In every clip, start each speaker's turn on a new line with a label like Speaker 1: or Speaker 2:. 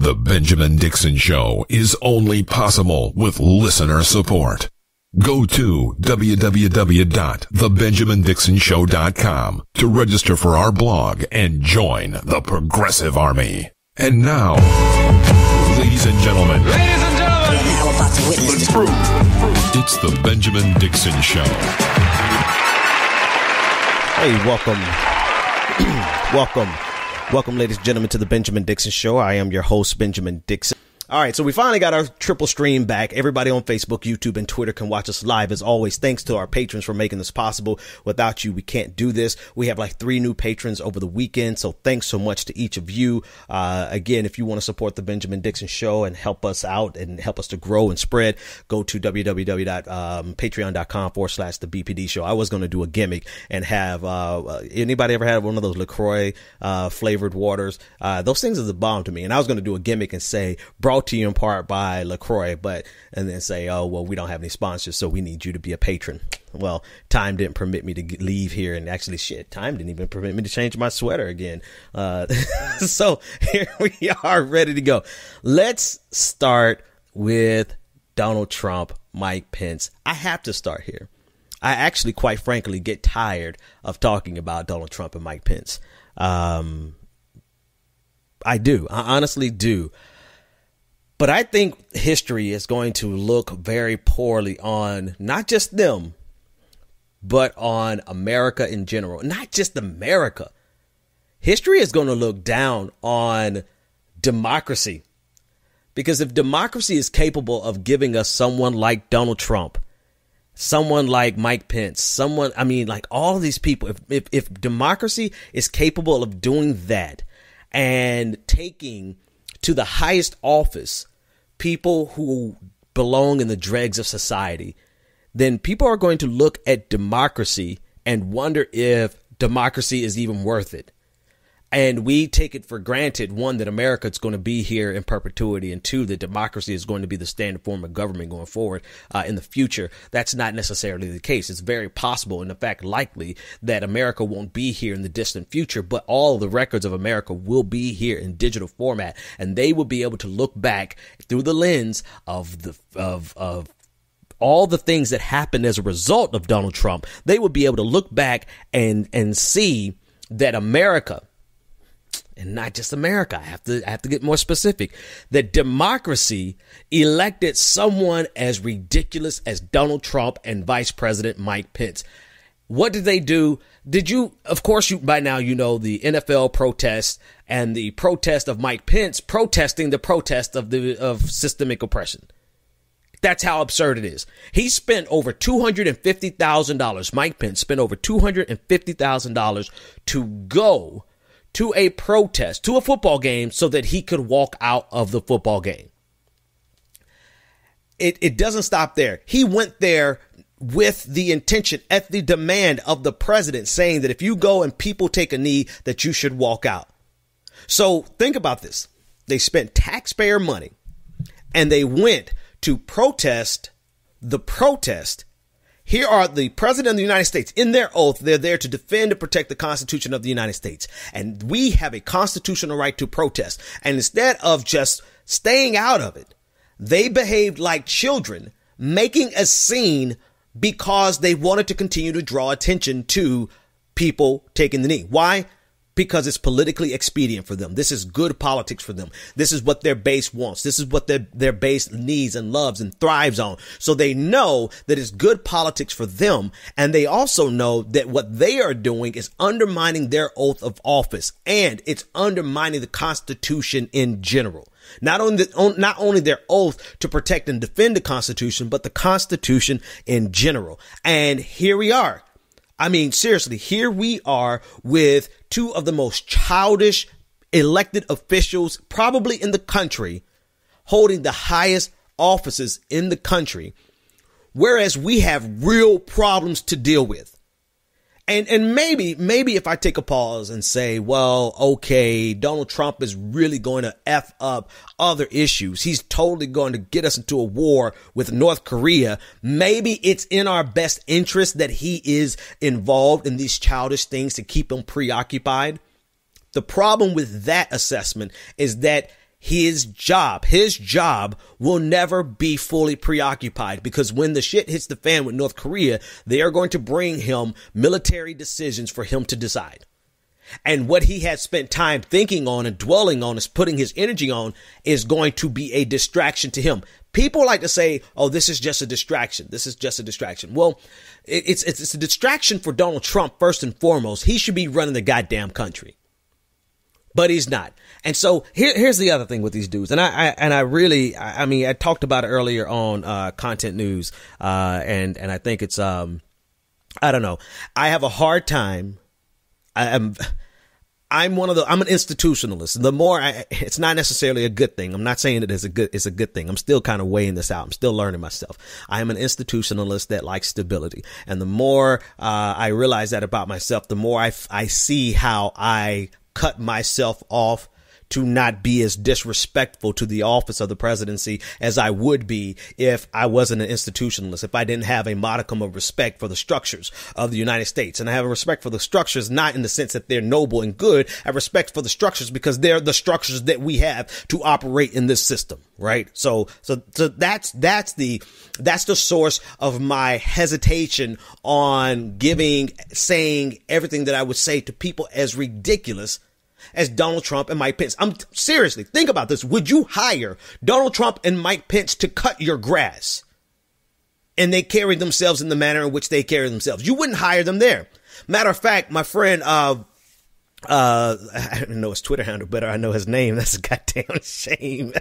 Speaker 1: The Benjamin Dixon Show is only possible with listener support. Go to www.thebenjamindixonshow.com to register for our blog and join the Progressive Army. And now, ladies and gentlemen, it's the Benjamin Dixon Show.
Speaker 2: Hey, welcome, ladies and gentlemen, to the Benjamin Dixon Show. I am your host, Benjamin Dixon. All right, so we finally got our triple stream back. Everybody on Facebook, YouTube, and Twitter can watch us live. As always, thanks to our patrons for making this possible. Without you, we can't do this. We have like 3 new patrons over the weekend, so thanks so much to each of you. Again, if you want to support the Benjamin Dixon Show and help us out and help us to grow and spread, go to www.patreon.com/the BPD Show. I was going to do a gimmick and have anybody ever had one of those LaCroix flavored waters? Those things are the bomb to me. And I was going to do a gimmick and say, brought to you in part by LaCroix, and then say, oh, well, we don't have any sponsors, so we need you to be a patron. Well, time didn't permit me to leave here, and actually, time didn't even permit me to change my sweater again. So here we are, ready to go. Let's start with Donald Trump, Mike Pence. I have to start here. I actually, quite frankly, get tired of talking about Donald Trump and Mike Pence. I do. I honestly do. But I think history is going to look very poorly on not just them, but on America in general. Not just America. History is going to look down on democracy. Because if democracy is capable of giving us someone like Donald Trump, someone like Mike Pence, like all of these people, if democracy is capable of doing that and taking to the highest office people who belong in the dregs of society, then people are going to look at democracy and wonder if democracy is even worth it. And we take it for granted, one, that America is going to be here in perpetuity, and 2, that democracy is going to be the standard form of government going forward in the future. That's not necessarily the case. It's very possible, and in fact likely, that America won't be here in the distant future, but all the records of America will be here in digital format, and they will be able to look back through the lens of all the things that happened as a result of Donald Trump. They will be able to look back and see that America, and not just America, I have to get more specific, that democracy elected someone as ridiculous as Donald Trump and Vice President Mike Pence. What did they do? Of course, by now, you know, the NFL protest and the protest of Mike Pence protesting the protest of systemic oppression. That's how absurd it is. He spent over $250,000. Mike Pence spent over $250,000 to go to a protest, to a football game, so that he could walk out of the football game. It doesn't stop there. He went there with the intention, at the demand of the president, saying that if you go and people take a knee, that you should walk out. So think about this. They spent taxpayer money and they went to protest the protest. Here are the president of the United States. In their oath, they're there to defend and protect the Constitution of the United States. And we have a constitutional right to protest. And instead of just staying out of it, they behaved like children, making a scene because they wanted to continue to draw attention to people taking the knee. Why? Because it's politically expedient for them. This is good politics for them. This is what their base wants. This is what their base needs and loves and thrives on. So they know that it's good politics for them. And they also know that what they are doing is undermining their oath of office, and it's undermining the Constitution in general. Not only their oath to protect and defend the Constitution, but the Constitution in general. And here we are. I mean, seriously, here we are with 2 of the most childish elected officials probably in the country holding the highest offices in the country, whereas we have real problems to deal with. And maybe if I take a pause and say, well, okay, Donald Trump is really going to F up other issues. He's totally going to get us into a war with North Korea. Maybe it's in our best interest that he is involved in these childish things to keep him preoccupied. The problem with that assessment is that his job will never be fully preoccupied, because when the shit hits the fan with North Korea, they are going to bring him military decisions for him to decide. And what he has spent time thinking on and dwelling on, is putting his energy on, is going to be a distraction to him. People like to say, oh, this is just a distraction. This is just a distraction. Well, it's a distraction for Donald Trump first and foremost. He should be running the goddamn country, but he's not. And so here's the other thing with these dudes. And I talked about it earlier on Content News. And I think it's I don't know. I have a hard time. I'm an institutionalist. The more it's not necessarily a good thing. I'm not saying it's a good thing. I'm still kind of weighing this out. I'm still learning myself. I am an institutionalist that likes stability. And the more I realize that about myself, the more I see how I cut myself off to not be as disrespectful to the office of the presidency as I would be if I wasn't an institutionalist, if I didn't have a modicum of respect for the structures of the United States. And I have a respect for the structures, not in the sense that they're noble and good. I have respect for the structures because they're the structures that we have to operate in this system, right? So that's the source of my hesitation on saying everything that I would say to people as ridiculous as Donald Trump and Mike Pence. Seriously, think about this. Would you hire Donald Trump and Mike Pence to cut your grass? And they carry themselves in the manner in which they carry themselves. You wouldn't hire them there. Matter of fact, my friend, I don't know his Twitter handle better. I know his name. That's a goddamn shame.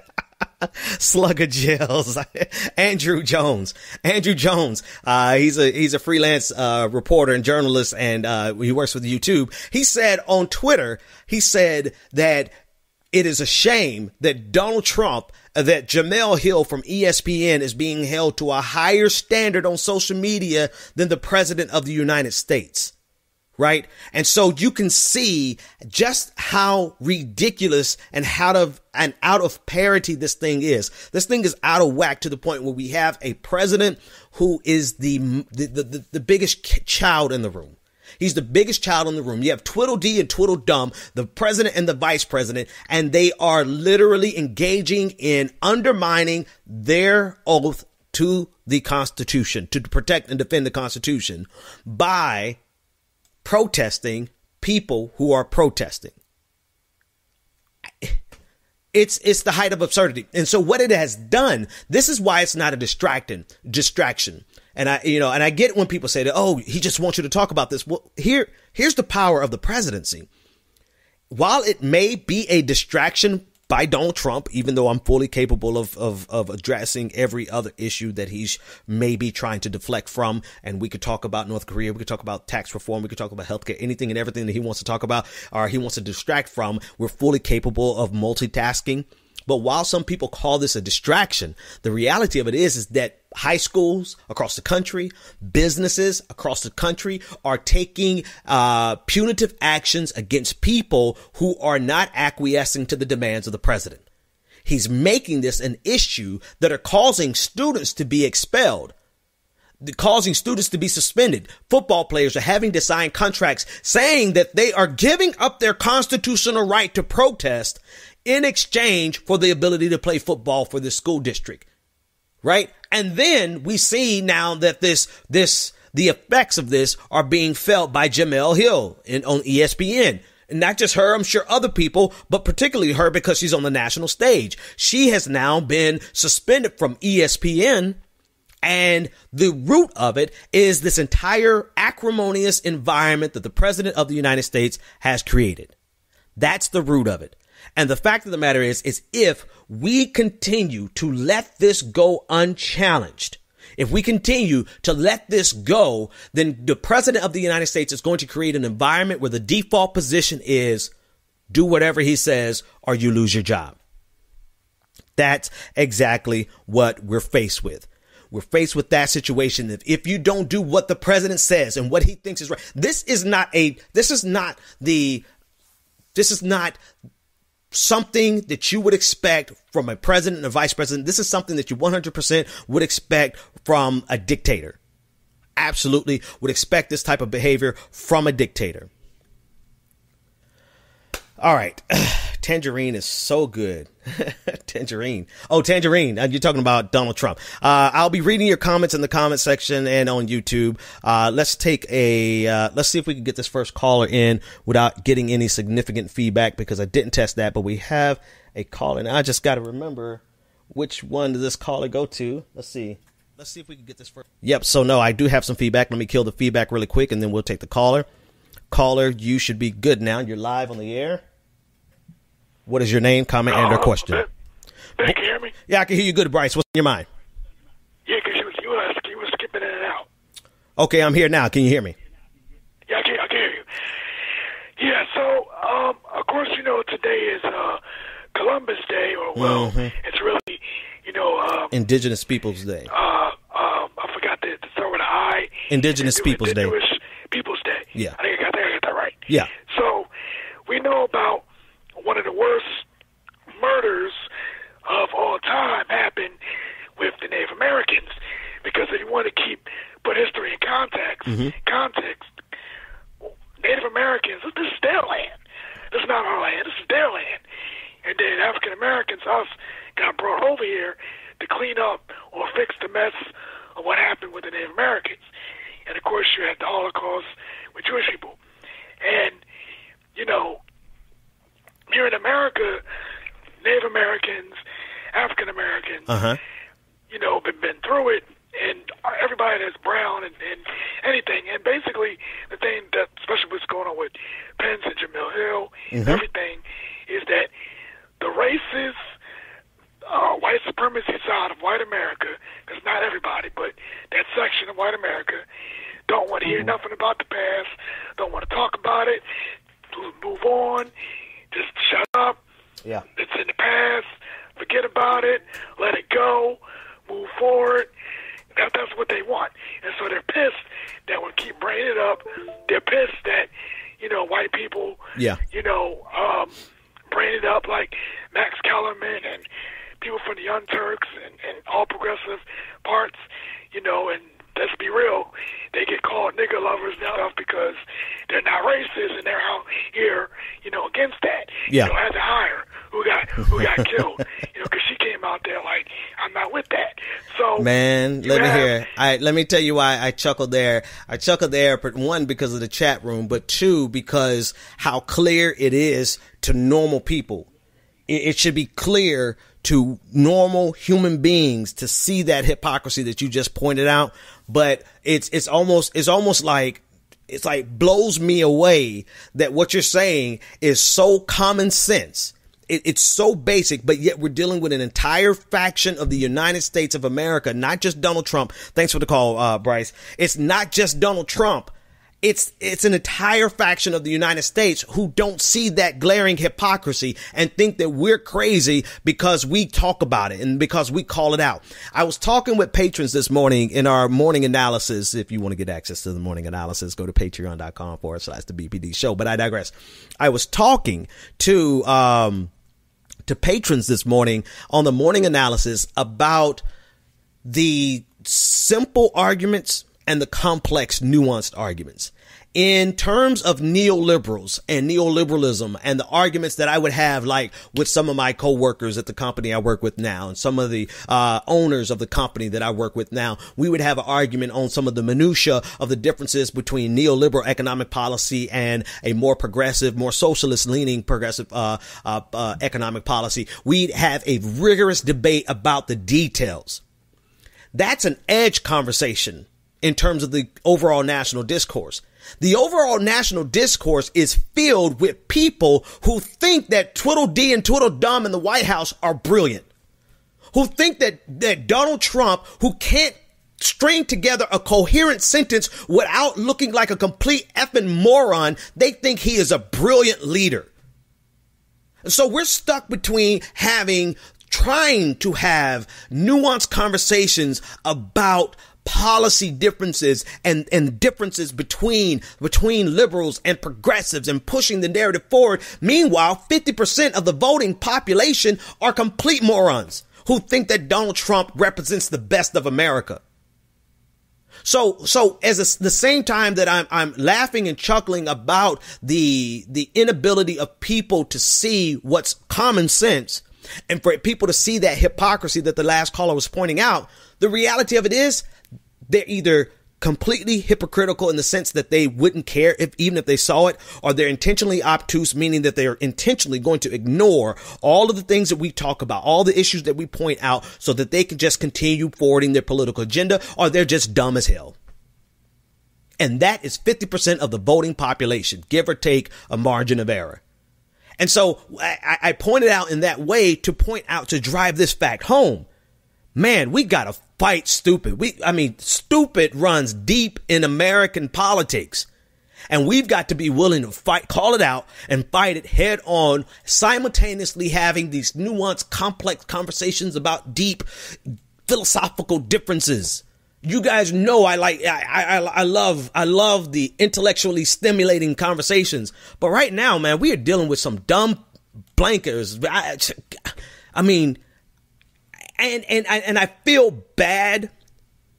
Speaker 2: Slugger Gels. Andrew Jones. He's a freelance reporter and journalist, and he works with YouTube. He said on Twitter, that it is a shame that Donald Trump, that Jemele Hill from ESPN is being held to a higher standard on social media than the president of the United States. Right. And so you can see just how ridiculous and out of parity this thing is. This thing is out of whack to the point where we have a president who is the biggest child in the room. He's the biggest child in the room. You have Tweedledee and Tweedledum, the president and the vice president, and they are literally engaging in undermining their oath to the Constitution, to protect and defend the Constitution, by protesting people who are protesting. It's the height of absurdity. And so what it has done, this is why it's not a distraction. And I get when people say that, oh, he just wants you to talk about this. Well, here's the power of the presidency. While it may be a distraction by Donald Trump, even though I'm fully capable of addressing every other issue that he's maybe trying to deflect from. And we could talk about North Korea. We could talk about tax reform. We could talk about healthcare, anything and everything that he wants to talk about or he wants to distract from. We're fully capable of multitasking. But while some people call this a distraction, the reality of it is that high schools across the country, businesses across the country are taking punitive actions against people who are not acquiescing to the demands of the president. He's making this an issue that are causing students to be expelled, causing students to be suspended. Football players are having to sign contracts saying that they are giving up their constitutional right to protest in exchange for the ability to play football for the school district. Right. And then we see now that the effects of this are being felt by Jemele Hill on ESPN. And not just her, I'm sure other people, but particularly her because she's on the national stage. She has now been suspended from ESPN. And the root of it is this entire acrimonious environment that the president of the United States has created. That's the root of it. And the fact of the matter is if we continue to let this go unchallenged, if we continue to let this go, then the president of the United States is going to create an environment where the default position is do whatever he says or you lose your job. That's exactly what we're faced with. We're faced with that situation. If you don't do what the president says and what he thinks is right, this is not something that you would expect from a president and a vice president. This is something that you 100% would expect from a dictator. Absolutely would expect this type of behavior from a dictator. All right. Tangerine is so good. Tangerine. Oh, Tangerine. You're talking about Donald Trump. I'll be reading your comments in the comment section and on YouTube. Let's see if we can get this first caller in without getting any significant feedback, because I didn't test that, but we have a caller. And I just got to remember which one does this caller go to. Let's see if we can get this first. Yep. So no, I do have some feedback. Let me kill the feedback really quick and then we'll take the caller. Caller, you should be good now. You're live on the air. What is your name, comment, and/or question?
Speaker 3: Can you hear me?
Speaker 2: Yeah, I can hear you good, Bryce. What's in your mind?
Speaker 3: Yeah, because you were skipping in and out.
Speaker 2: Okay, I'm here now. Can you hear me?
Speaker 3: Yeah, I can hear you. Yeah, so, of course, today is Columbus Day, or, it's really,
Speaker 2: Indigenous Peoples Day.
Speaker 3: I forgot to start with an I.
Speaker 2: Indigenous Peoples Day.
Speaker 3: Peoples Day.
Speaker 2: Yeah.
Speaker 3: I think I got that right.
Speaker 2: Yeah.
Speaker 3: So, we know about one of the worst murders of all time happened with the Native Americans, because if you want to put history in context, Native Americans, this is their land. This is not our land. This is their land. And then African Americans, us, got brought over here to clean up or fix the mess of what happened with the Native Americans. And of course, you had the Holocaust with Jewish people. And, here in America, Native Americans, African Americans, been through it, and everybody that's brown and anything. And basically, the thing that, especially what's going on with Pence and Jamil Hill, everything, is that the racist, white supremacy side of white America, because not everybody, but that section of white America, don't want to hear nothing about the past, don't want to talk about it, move on, just shut up.
Speaker 2: Yeah.
Speaker 3: It's in the past. Forget about it. Let it go. Move forward. That's what they want. And so they're pissed that we keep bringing it up. They're pissed that, white people, bring it up, like Max Kellerman and people from the Young Turks and all progressive parts, and let's be real, they get called nigger lovers now because they're not racist and they're out here, against that.
Speaker 2: Yeah.
Speaker 3: As a hire who got killed, because she came out there like, I'm not with that. So,
Speaker 2: man, let me tell you why I chuckled there. I chuckled there, one, because of the chat room, but two, because how clear it is to normal people. It should be clear to normal human beings to see that hypocrisy that you just pointed out. But it's almost like blows me away that what you're saying is so common sense. It's so basic, but yet we're dealing with an entire faction of the United States of America, not just Donald Trump. Thanks for the call, Bryce. It's not just Donald Trump. It's an entire faction of the United States who don't see that glaring hypocrisy and think that we're crazy because we talk about it and because we call it out. I was talking with patrons this morning in our morning analysis. If you want to get access to the morning analysis, go to patreon.com/the BPD show. But I digress. I was talking to patrons this morning on the morning analysis about the simple arguments and the complex, nuanced arguments. In terms of neoliberals and neoliberalism and the arguments that I would have, like with some of my coworkers at the company I work with now and some of the owners of the company that I work with now, we would have an argument on some of the minutia of the differences between neoliberal economic policy and a more progressive, more socialist leaning progressive economic policy. We'd have a rigorous debate about the details. That's an edge conversation in terms of the overall national discourse. The overall national discourse is filled with people who think that Tweedledee and Tweedledum in the White House are brilliant, who think that Donald Trump, who can't string together a coherent sentence without looking like a complete effing moron, they think he is a brilliant leader. So we're stuck between trying to have nuanced conversations about policy differences and differences between liberals and progressives and pushing the narrative forward. Meanwhile, 50% of the voting population are complete morons who think that Donald Trump represents the best of America. So the same time that I'm laughing and chuckling about the inability of people to see what's common sense and for people to see that hypocrisy that the last caller was pointing out, the reality of it is they're either completely hypocritical in the sense that they wouldn't care even if they saw it, or they're intentionally obtuse, meaning that they're intentionally going to ignore all of the things that we talk about, all the issues that we point out so that they can just continue forwarding their political agenda, or they're just dumb as hell. And that is 50% of the voting population, give or take a margin of error. And so I pointed out in that way to point out, to drive this fact home. Man, we got to fight stupid. Stupid runs deep in American politics. And we've got to be willing to fight, call it out and fight it head on, simultaneously having these nuanced, complex conversations about deep philosophical differences. You guys know I love the intellectually stimulating conversations. But right now, man, we are dealing with some dumb blankers. And I feel bad.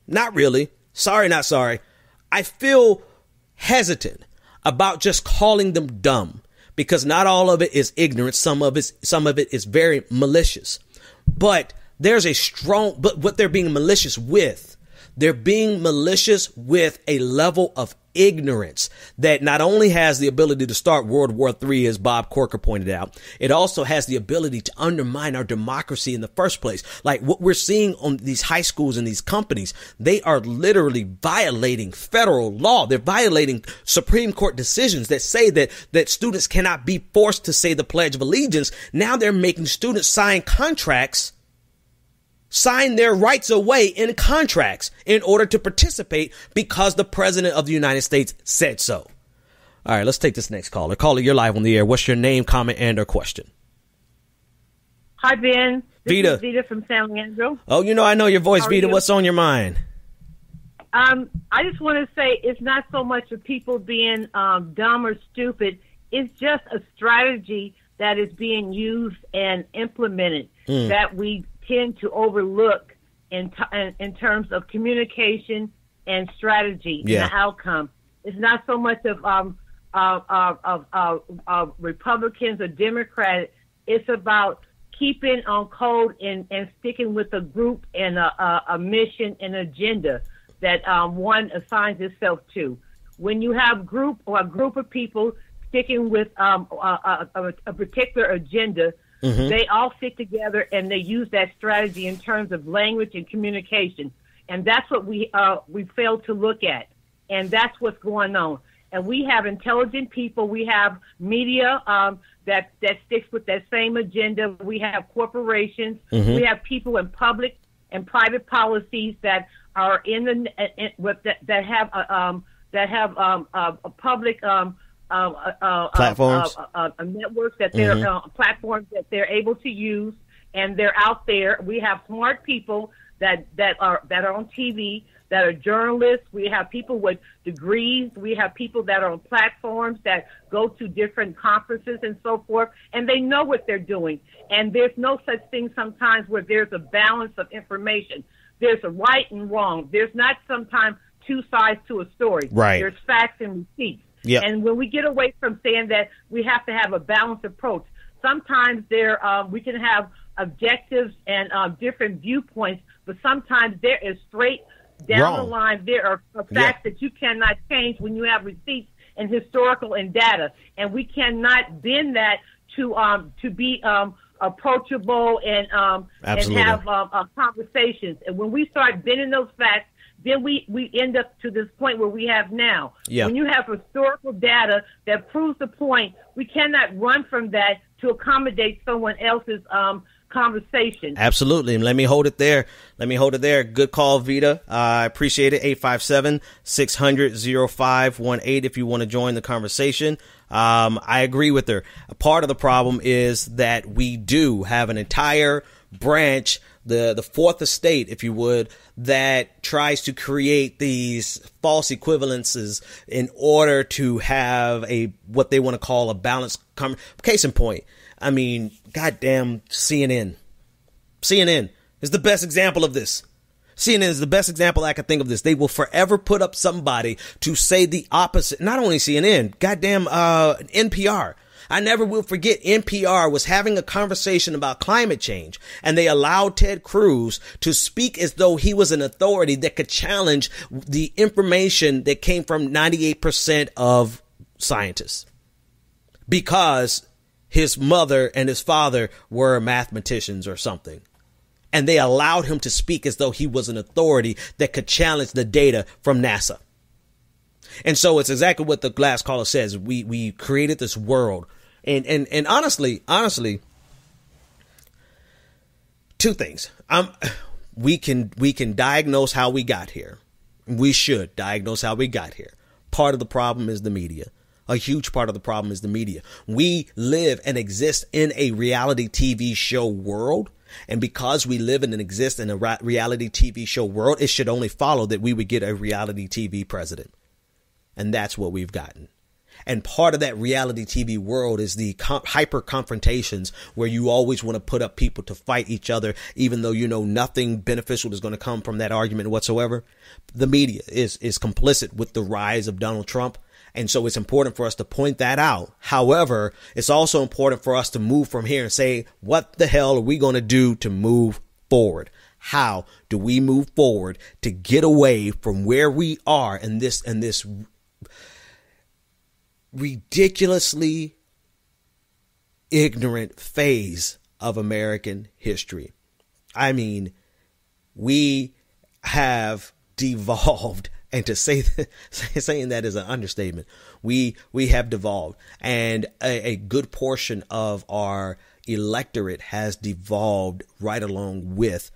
Speaker 2: Not really. Sorry, not sorry. I feel hesitant about just calling them dumb, because not all of it is ignorance. Some of it is very malicious. But there's but what they're being malicious with, they're being malicious with a level of ignorance that not only has the ability to start World War III, as Bob Corker pointed out, it also has the ability to undermine our democracy in the first place. Like what we're seeing on these high schools and these companies, they are literally violating federal law. They're violating Supreme Court decisions that say that students cannot be forced to say the Pledge of Allegiance. Now they're making students sign their rights away in contracts in order to participate because the president of the United States said so. All right, let's take this next caller. Caller, you're live on the air. What's your name, comment, and or question?
Speaker 4: Hi, Ben.
Speaker 2: Vita.
Speaker 4: This is Vita from San Leandro.
Speaker 2: Oh, I know your voice, Vita. What's on your mind?
Speaker 4: I just want to say it's not so much of people being dumb or stupid. It's just a strategy that is being used and implemented that we tend to overlook in terms of communication and strategy and the outcome. It's not so much of Republicans or Democrats. It's about keeping on code and sticking with a group and a mission and agenda that one assigns itself to. When you have a group of people sticking with a particular agenda, they all stick together and they use that strategy in terms of language and communication. And that's what we fail to look at. And that's what's going on. And we have intelligent people. We have media that sticks with that same agenda. We have corporations. We have people in public and private policies that are that have a public
Speaker 2: platforms,
Speaker 4: networks that they're platforms that they're able to use, and they're out there. We have smart people that are on TV, that are journalists. We have people with degrees. We have people that are on platforms that go to different conferences and so forth, and they know what they're doing. And there's no such thing sometimes where there's a balance of information. There's a right and wrong. There's not sometimes two sides to a story.
Speaker 2: Right.
Speaker 4: There's facts and receipts.
Speaker 2: Yep.
Speaker 4: And when we get away from saying that we have to have a balanced approach, sometimes we can have objectives and different viewpoints, but sometimes there is straight down the line. There are facts that you cannot change when you have receipts and historical and data, and we cannot bend that to be approachable and have conversations. And when we start bending those facts, then we end up to this point where we have now.
Speaker 2: Yeah.
Speaker 4: When you have historical data that proves the point, we cannot run from that to accommodate someone else's conversation.
Speaker 2: Absolutely. And let me hold it there. Good call, Vita. I appreciate it. 857-600-0518 if you want to join the conversation. I agree with her. A part of the problem is that we do have an entire branch, the fourth estate, if you would, that tries to create these false equivalences in order to have what they want to call a balanced case in point. I mean, goddamn CNN is the best example of this. CNN is the best example I can think of this. They will forever put up somebody to say the opposite. Not only CNN, goddamn NPR. I never will forget NPR was having a conversation about climate change, and they allowed Ted Cruz to speak as though he was an authority that could challenge the information that came from 98% of scientists, because his mother and his father were mathematicians or something. And they allowed him to speak as though he was an authority that could challenge the data from NASA. And so it's exactly what the last caller says. We created this world. And honestly, two things. We can diagnose how we got here. We should diagnose how we got here. Part of the problem is the media. A huge part of the problem is the media. We live and exist in a reality TV show world. And because we live and exist in a reality TV show world, it should only follow that we would get a reality TV president. And that's what we've gotten. And part of that reality TV world is the hyper confrontations where you always want to put up people to fight each other, even though you know nothing beneficial is going to come from that argument whatsoever. The media is complicit with the rise of Donald Trump. And so it's important for us to point that out. However, it's also important for us to move from here and say, what the hell are we going to do to move forward? How do we move forward to get away from where we are in this ridiculously ignorant phase of American history? I mean, we have devolved. And to say that, saying that is an understatement. We have devolved, and a good portion of our electorate has devolved right along with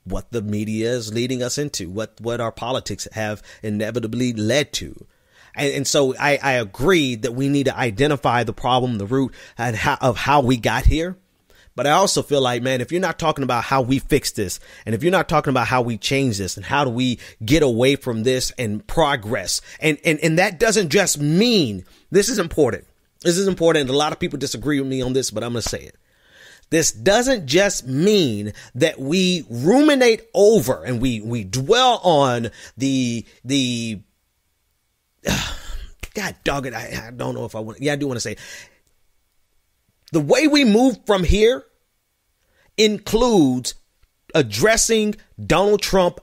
Speaker 2: what the media is leading us into, what our politics have inevitably led to. And so I agree that we need to identify the problem, the root of how we got here. But I also feel like, man, if you're not talking about how we fix this, and if you're not talking about how we change this, and how do we get away from this and progress, and that doesn't just mean, this is important. This is important. A lot of people disagree with me on this, but I'm going to say it. This doesn't just mean that we ruminate over and we dwell on the God dog it. I don't know if I want. Yeah, I do want to say it. The way we move from here includes addressing Donald Trump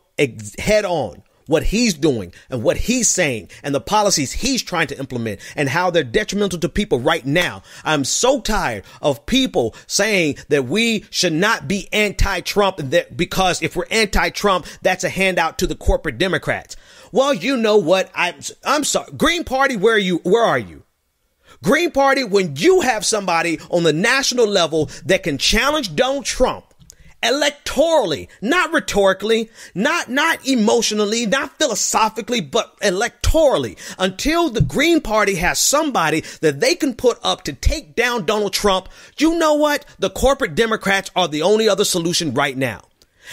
Speaker 2: head on, what he's doing and what he's saying and the policies he's trying to implement and how they're detrimental to people right now. I'm so tired of people saying that we should not be anti-Trump, and that because if we're anti-Trump, that's a handout to the corporate Democrats. Well, you know what? I'm sorry. Green Party, where are you? Green Party, when you have somebody on the national level that can challenge Donald Trump electorally, not rhetorically, not emotionally, not philosophically, but electorally, until the Green Party has somebody that they can put up to take down Donald Trump, you know what? The corporate Democrats are the only other solution right now.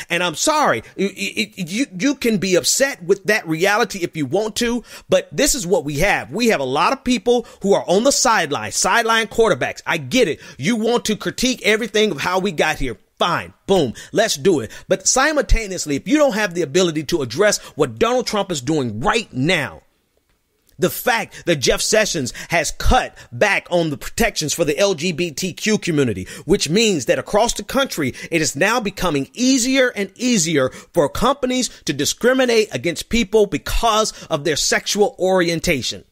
Speaker 2: And I'm sorry, you can be upset with that reality if you want to, but this is what we have. We have a lot of people who are on the sideline quarterbacks. I get it. You want to critique everything of how we got here. Fine. Boom. Let's do it. But simultaneously, if you don't have the ability to address what Donald Trump is doing right now, the fact that Jeff Sessions has cut back on the protections for the LGBTQ community, which means that across the country, it is now becoming easier and easier for companies to discriminate against people because of their sexual orientation.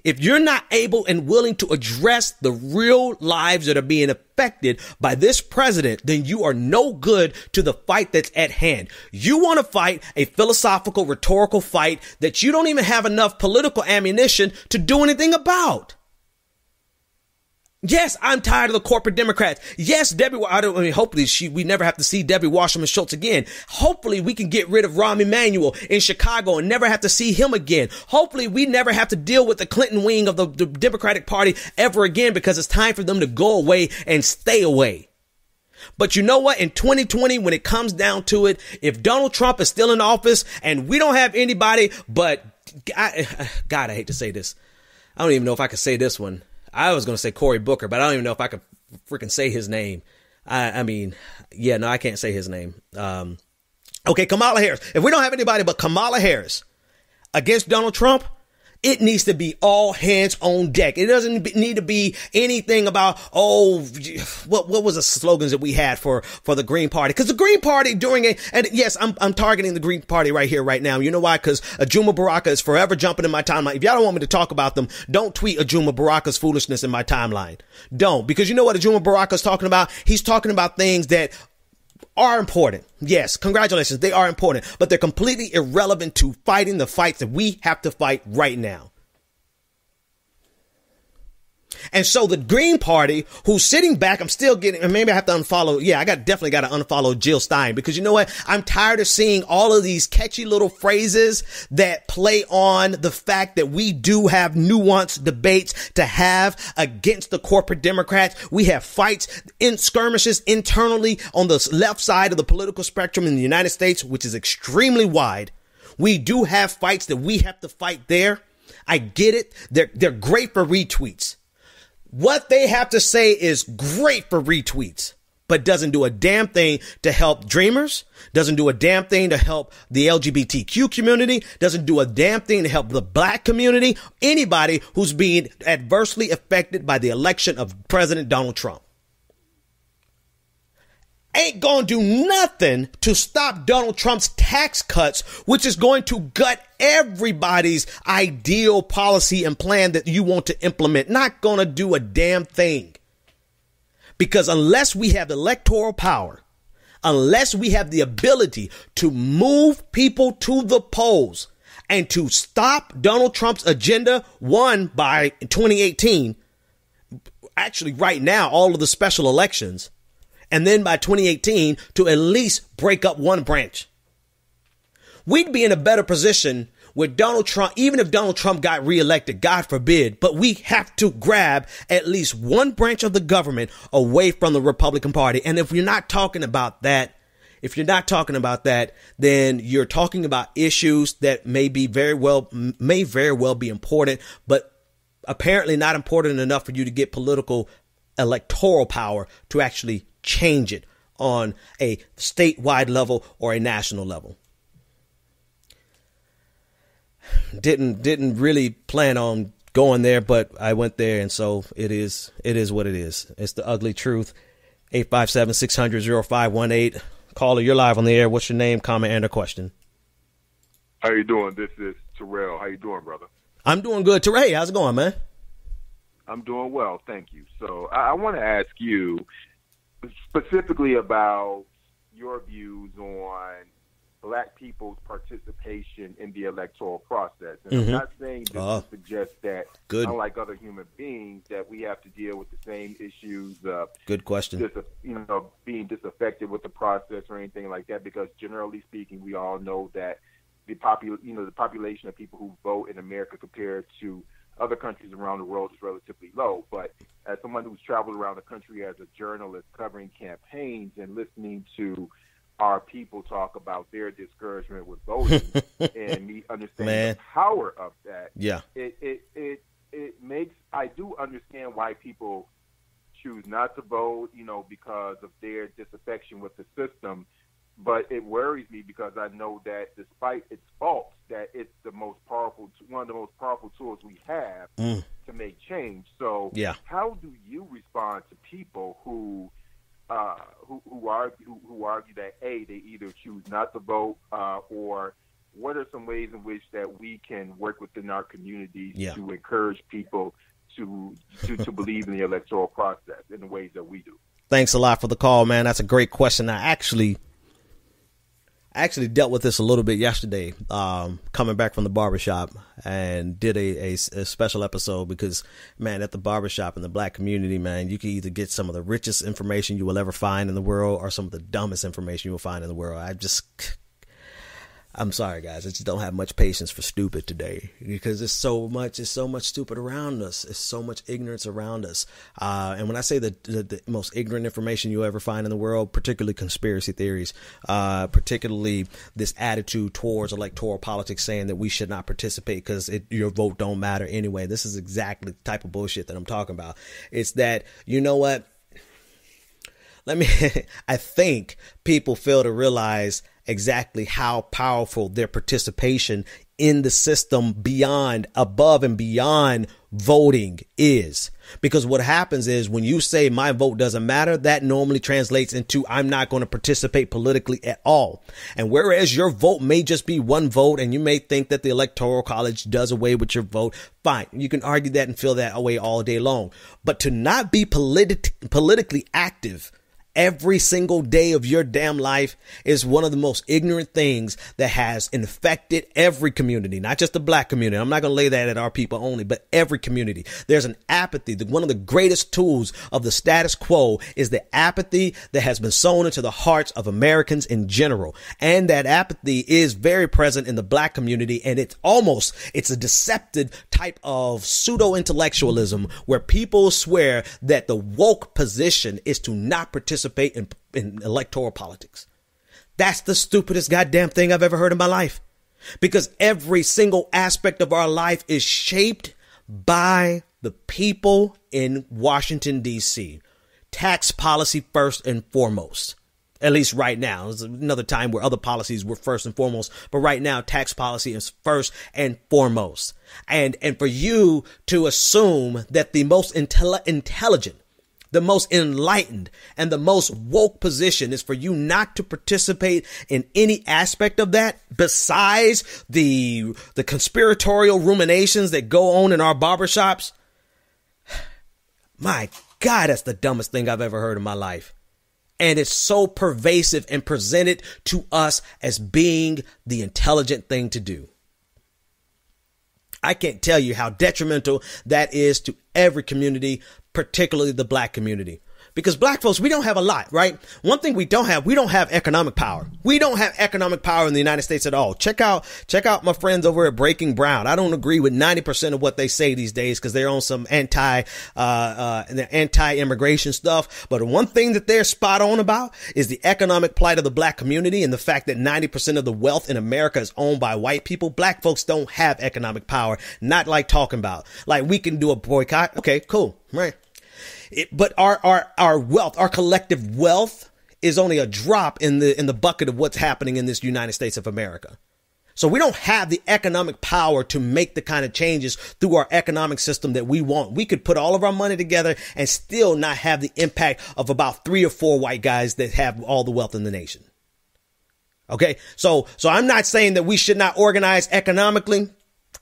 Speaker 2: If you're not able and willing to address the real lives that are being affected by this president, then you are no good to the fight that's at hand. You want to fight a philosophical, rhetorical fight that you don't even have enough political ammunition to do anything about. Yes, I'm tired of the corporate Democrats. Yes, hopefully we never have to see Debbie Wasserman Schultz again. Hopefully we can get rid of Rahm Emanuel in Chicago and never have to see him again. Hopefully we never have to deal with the Clinton wing of the Democratic Party ever again, because it's time for them to go away and stay away. But you know what? In 2020, when it comes down to it, if Donald Trump is still in office and we don't have anybody but, God, I hate to say this. I don't even know if I could say this one. I was going to say Cory Booker, but I don't even know if I could freaking say his name. I can't say his name. Okay, Kamala Harris. If we don't have anybody but Kamala Harris against Donald Trump, it needs to be all hands on deck. It doesn't need to be anything about, what was the slogans that we had for the Green Party? Because the Green Party and yes, I'm targeting the Green Party right here, right now. You know why? Because Ajuma Baraka is forever jumping in my timeline. If y'all don't want me to talk about them, don't tweet Ajuma Baraka's foolishness in my timeline. Don't. Because you know what Ajuma Baraka is talking about? He's talking about things that are important. Yes, congratulations. They are important, but they're completely irrelevant to fighting the fights that we have to fight right now. And so the Green Party, who's sitting back, I'm still getting, and maybe I have to unfollow. Yeah, I definitely got to unfollow Jill Stein, because you know what? I'm tired of seeing all of these catchy little phrases that play on the fact that we do have nuanced debates to have against the corporate Democrats. We have fights in skirmishes internally on the left side of the political spectrum in the United States, which is extremely wide. We do have fights that we have to fight there. I get it. They're great for retweets. What they have to say is great for retweets, but doesn't do a damn thing to help dreamers, doesn't do a damn thing to help the LGBTQ community, doesn't do a damn thing to help the black community, anybody who's being adversely affected by the election of President Donald Trump. Ain't gonna do nothing to stop Donald Trump's tax cuts, which is going to gut everybody's ideal policy and plan that you want to implement. Not gonna do a damn thing. Because unless we have electoral power, unless we have the ability to move people to the polls and to stop Donald Trump's agenda, one, by 2018, actually right now, all of the special elections, and then by 2018 to at least break up one branch, we'd be in a better position with Donald Trump, even if Donald Trump got reelected, God forbid, but we have to grab at least one branch of the government away from the Republican Party. And if you're not talking about that, then you're talking about issues that may very well be important, but apparently not important enough for you to get political electoral power to actually change it on a statewide level or a national level. Didn't really plan on going there, but I went there, and so it is what it is. It's the ugly truth. 857-600-0518. Caller, you're live on the air. What's your name, comment, and a question?
Speaker 5: How you doing? This is Terrell. How you doing, brother?
Speaker 2: I'm doing good. Terrell, how's it going, man?
Speaker 5: I'm doing well, thank you. So I want to ask you specifically about your views on Black people's participation in the electoral process. And I'm not saying this to suggest that, unlike other human beings, that we have to deal with the same issues.
Speaker 2: Good question.
Speaker 5: Being disaffected with the process or anything like that, because generally speaking, we all know that the population of people who vote in America compared to other countries around the world is relatively low. But as someone who's traveled around the country as a journalist covering campaigns and listening to our people talk about their discouragement with voting and me understanding the power of that, it makes, I do understand why people choose not to vote, because of their disaffection with the system. But it worries me because I know that despite its faults, that it's one of the most powerful tools we have to make change. So how do you respond to people who argue that they either choose not to vote, or what are some ways in which that we can work within our communities to encourage people to believe in the electoral process in the ways that we do?
Speaker 2: Thanks a lot for the call, man. That's a great question. I actually dealt with this a little bit yesterday, coming back from the barbershop, and did a special episode because, man, at the barbershop in the Black community, man, you can either get some of the richest information you will ever find in the world or some of the dumbest information you will find in the world. I'm sorry, guys. I just don't have much patience for stupid today because it's so much stupid around us. It's so much ignorance around us. And when I say the most ignorant information you'll ever find in the world, particularly conspiracy theories, particularly this attitude towards electoral politics saying that we should not participate because your vote don't matter anyway. This is exactly the type of bullshit that I'm talking about. It's that, you know what? I think people fail to realize exactly how powerful their participation in the system above and beyond voting is. Because what happens is when you say my vote doesn't matter, that normally translates into I'm not going to participate politically at all. And whereas your vote may just be one vote and you may think that the Electoral College does away with your vote, fine. You can argue that and feel that away all day long. But to not be politically active every single day of your damn life is one of the most ignorant things that has infected every community, not just the black community. I'm not going to lay that at our people only, but every community. There's an apathy. One of the greatest tools of the status quo is the apathy that has been sown into the hearts of Americans in general. And that apathy is very present in the black community. And it's a deceptive type of pseudo-intellectualism where people swear that the woke position is to not participate in electoral politics. That's the stupidest goddamn thing I've ever heard in my life, because every single aspect of our life is shaped by the people in Washington, D.C. Tax policy first and foremost, at least right now. There's another time where other policies were first and foremost, but right now tax policy is first and foremost. And for you to assume that the most intelligent, the most enlightened, and the most woke position is for you not to participate in any aspect of that besides the conspiratorial ruminations that go on in our barbershops. My God, that's the dumbest thing I've ever heard in my life. And it's so pervasive and presented to us as being the intelligent thing to do. I can't tell you how detrimental that is to every community, particularly the black community. Because black folks, we don't have a lot, right? One thing we don't have economic power. We don't have economic power in the United States at all. Check out my friends over at Breaking Brown. I don't agree with 90% of what they say these days because they're on some anti-immigration stuff. But the one thing that they're spot on about is the economic plight of the black community and the fact that 90% of the wealth in America is owned by white people. Black folks don't have economic power. Not like talking about. Like we can do a boycott. Okay, cool. Right. But our wealth, our collective wealth is only a drop in the bucket of what's happening in this United States of America. So we don't have the economic power to make the kind of changes through our economic system that we want. We could put all of our money together and still not have the impact of about 3 or 4 white guys that have all the wealth in the nation. OK, so I'm not saying that we should not organize economically.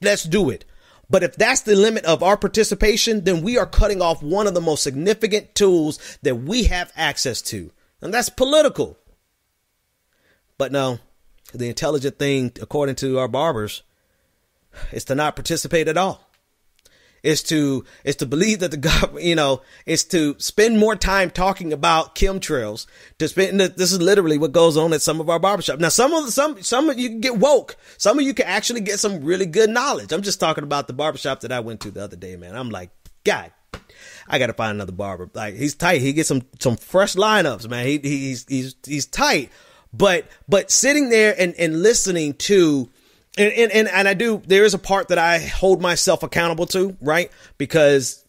Speaker 2: Let's do it. But if that's the limit of our participation, then we are cutting off one of the most significant tools that we have access to. And that's political. But no, the intelligent thing, according to our barbers, is to not participate at all. Is to believe that the government, is to spend more time talking about chemtrails. This is literally what goes on at some of our barbershops. Now, some of you can get woke. Some of you can actually get some really good knowledge. I'm just talking about the barbershop that I went to the other day, man. I'm like, God, I got to find another barber. Like he's tight. He gets some fresh lineups, man. He's tight. But sitting there and listening to. And I do, there is a part that I hold myself accountable to, right? Because,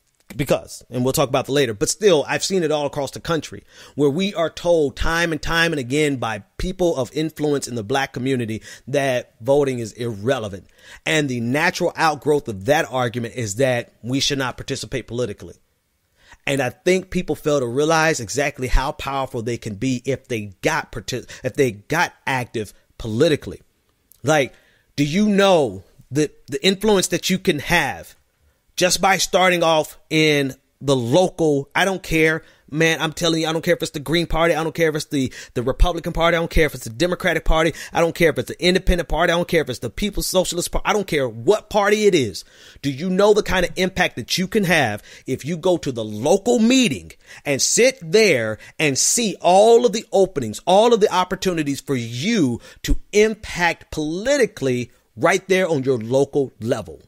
Speaker 2: and we'll talk about that later, but still, I've seen it all across the country where we are told time and time and again by people of influence in the black community that voting is irrelevant. And the natural outgrowth of that argument is that we should not participate politically. And I think people fail to realize exactly how powerful they can be if they got active politically. Like, do you know the influence that you can have just by starting off in the local? I don't care, man. I'm telling you, I don't care if it's the Green Party. I don't care if it's the Republican Party. I don't care if it's the Democratic Party. I don't care if it's the Independent Party. I don't care if it's the People's Socialist Party. I don't care what party it is. Do you know the kind of impact that you can have if you go to the local meeting and sit there and see all of the openings, all of the opportunities for you to impact politically right there on your local level?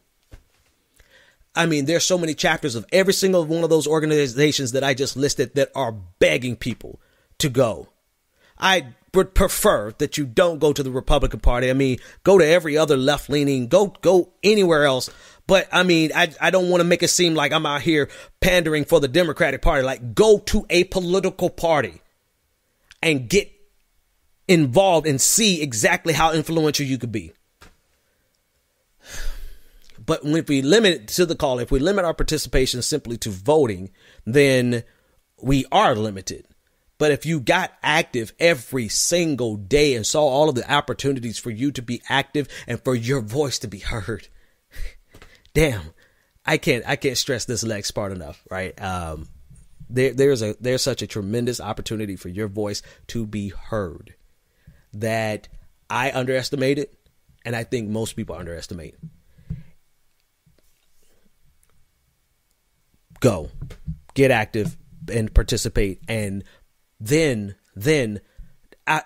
Speaker 2: I mean, there's so many chapters of every single one of those organizations that I just listed that are begging people to go. I would prefer that you don't go to the Republican Party. I mean, go to every other left leaning, go anywhere else. But I mean, I don't want to make it seem like I'm out here pandering for the Democratic Party. Like, go to a political party and get involved and see exactly how influential you could be. But if we limit it to the call, if we limit our participation simply to voting, then we are limited. But if you got active every single day and saw all of the opportunities for you to be active and for your voice to be heard, damn, I can't stress this next part enough, right? There's such a tremendous opportunity for your voice to be heard that I underestimated, and I think most people underestimate. Go, get active and participate, and then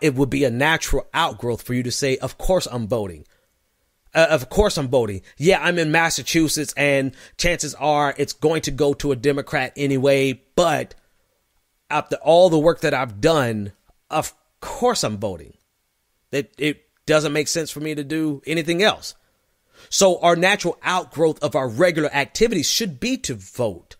Speaker 2: it would be a natural outgrowth for you to say, of course I'm voting. Of course I'm voting. Yeah, I'm in Massachusetts and chances are it's going to go to a Democrat anyway. But after all the work that I've done, of course I'm voting. It doesn't make sense for me to do anything else. So our natural outgrowth of our regular activities should be to vote.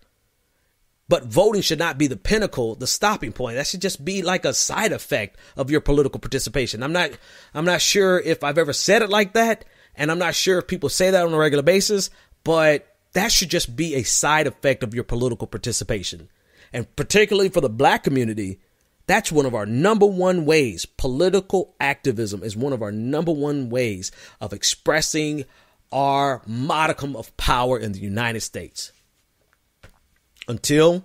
Speaker 2: But voting should not be the pinnacle, the stopping point. That should just be like a side effect of your political participation. I'm not sure if I've ever said it like that. And I'm not sure if people say that on a regular basis, but that should just be a side effect of your political participation. And particularly for the black community, that's one of our number one ways. Political activism is one of our number one ways of expressing our modicum of power in the United States. Until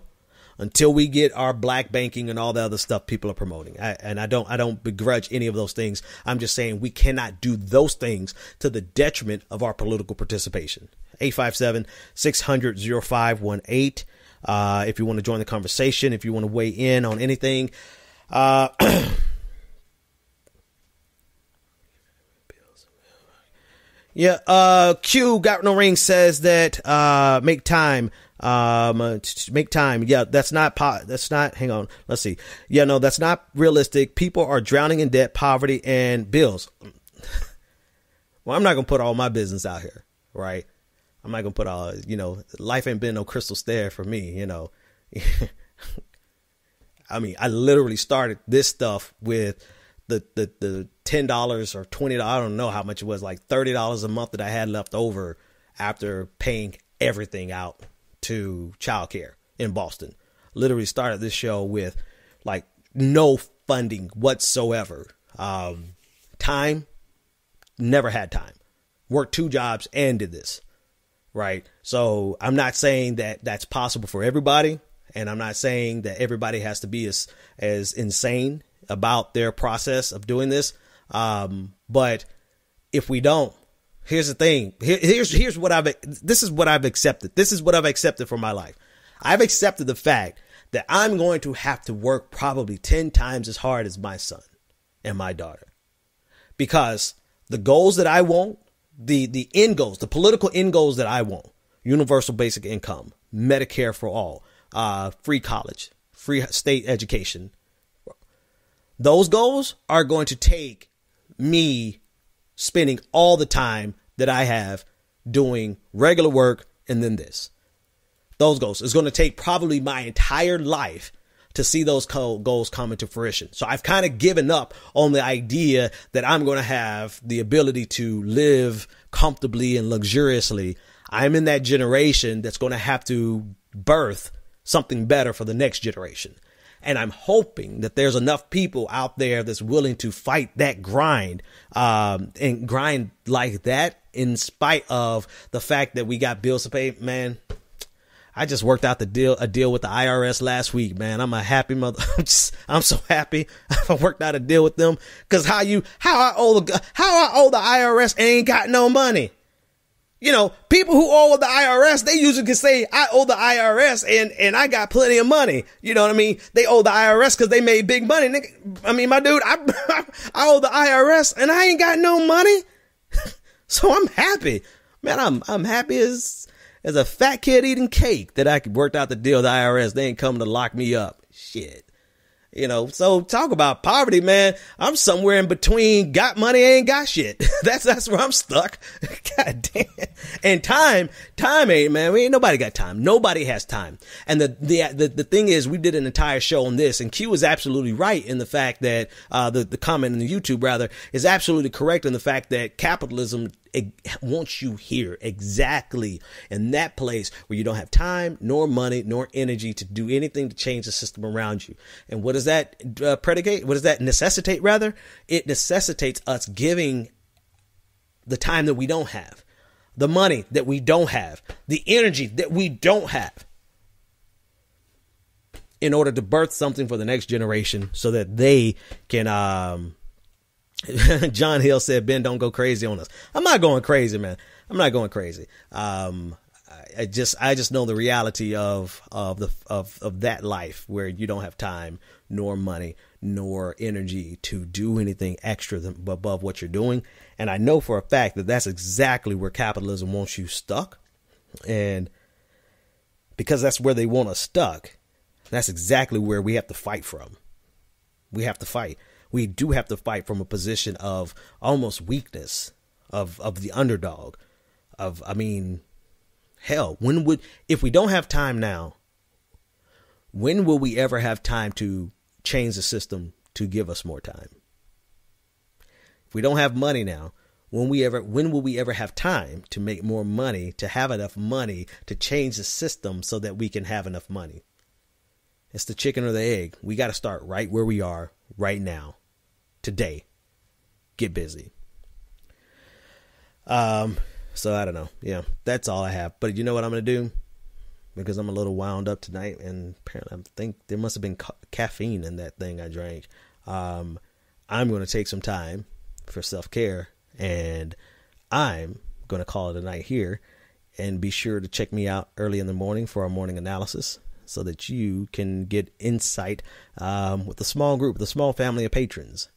Speaker 2: we get our black banking and all the other stuff people are promoting. I don't begrudge any of those things. I'm just saying we cannot do those things to the detriment of our political participation. 857-600-0518. If you want to join the conversation, if you want to weigh in on anything. Q Got No Ring says that make time. Make time. Yeah, that's not, hang on. Let's see. Yeah, no, that's not realistic. People are drowning in debt, poverty, and bills. Well, I'm not going to put all my business out here, right? I'm not going to put all, life ain't been no crystal stair for me, I mean, I literally started this stuff with the $10 or $20. I don't know how much it was, like $30 a month that I had left over after paying everything out to childcare in Boston. Literally started this show with like no funding whatsoever. Time, never had time. Worked 2 jobs and did this. Right. So I'm not saying that that's possible for everybody. And I'm not saying that everybody has to be as insane about their process of doing this. But if we don't, here's the thing. Here's what this is what I've accepted. This is what I've accepted for my life. I've accepted the fact that I'm going to have to work probably 10 times as hard as my son and my daughter, because the goals that I want, the end goals, the political end goals that I want, universal basic income, Medicare for all, free college, free state education. Those goals are going to take me spending all the time that I have doing regular work and then this. Those goals is going to take probably my entire life to see those goals come into fruition. So I've kind of given up on the idea that I'm going to have the ability to live comfortably and luxuriously. I'm in that generation that's going to have to birth something better for the next generation. And I'm hoping that there's enough people out there that's willing to fight that grind, and grind like that in spite of the fact that we got bills to pay. Man, I just worked out a deal with the IRS last week, man. I'm a happy mother. I'm so happy I worked out a deal with them, because how I owe the IRS and ain't got no money. People who owe the IRS, they usually can say, I owe the IRS and I got plenty of money. You know what I mean? They owe the IRS because they made big money. I mean, my dude, I owe the IRS and I ain't got no money. So I'm happy, man. I'm happy as a fat kid eating cake that I could work out the deal with the IRS. They ain't coming to lock me up. Shit. You know, so talk about poverty, man. I'm somewhere in between got money, ain't got shit. That's where I'm stuck. God damn. And time ain't, man. Ain't nobody got time. Nobody has time. And the thing is, we did an entire show on this, and Q was absolutely right in the fact that, the comment in the YouTube rather is absolutely correct in the fact that capitalism, it wants you here exactly in that place where you don't have time, nor money, nor energy to do anything to change the system around you. And what does that predicate? What does that necessitate rather? It necessitates us giving the time that we don't have, the money that we don't have, the energy that we don't have, in order to birth something for the next generation so that they can, John Hill said, Ben, don't go crazy on us. I'm not going crazy, man. I'm not going crazy. I just know the reality of that life where you don't have time, nor money, nor energy to do anything extra above what you're doing. And I know for a fact that that's exactly where capitalism wants you stuck. And because that's where they want us stuck, that's exactly where we have to fight from. We have to fight. We do have to fight from a position of almost weakness, of the underdog, hell, if we don't have time now, when will we ever have time to change the system to give us more time? If we don't have money now, when will we ever have time to make more money, to have enough money to change the system so that we can have enough money? It's the chicken or the egg. We got to start right where we are right now. Today. Get busy. So I don't know. Yeah, that's all I have. But you know what I'm going to do? Because I'm a little wound up tonight, and apparently I think there must have been caffeine in that thing I drank. I'm going to take some time for self-care, and I'm going to call it a night here. And be sure to check me out early in the morning for our morning analysis, so that you can get insight with a small group, the small family of patrons.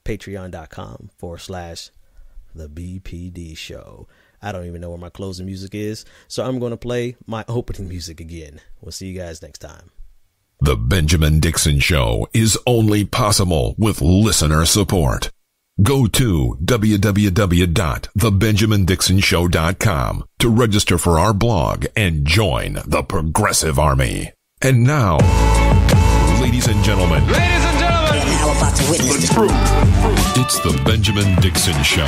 Speaker 2: Patreon.com/The BPD Show. I don't even know where my closing music is, so I'm going to play my opening music again. We'll see you guys next time.
Speaker 1: The Benjamin Dixon Show is only possible with listener support. Go to www.thebenjamindixonshow.com to register for our blog and join the Progressive Army. And now, ladies and gentlemen.
Speaker 6: Now about to witness the truth.
Speaker 1: It's the Benjamin Dixon Show.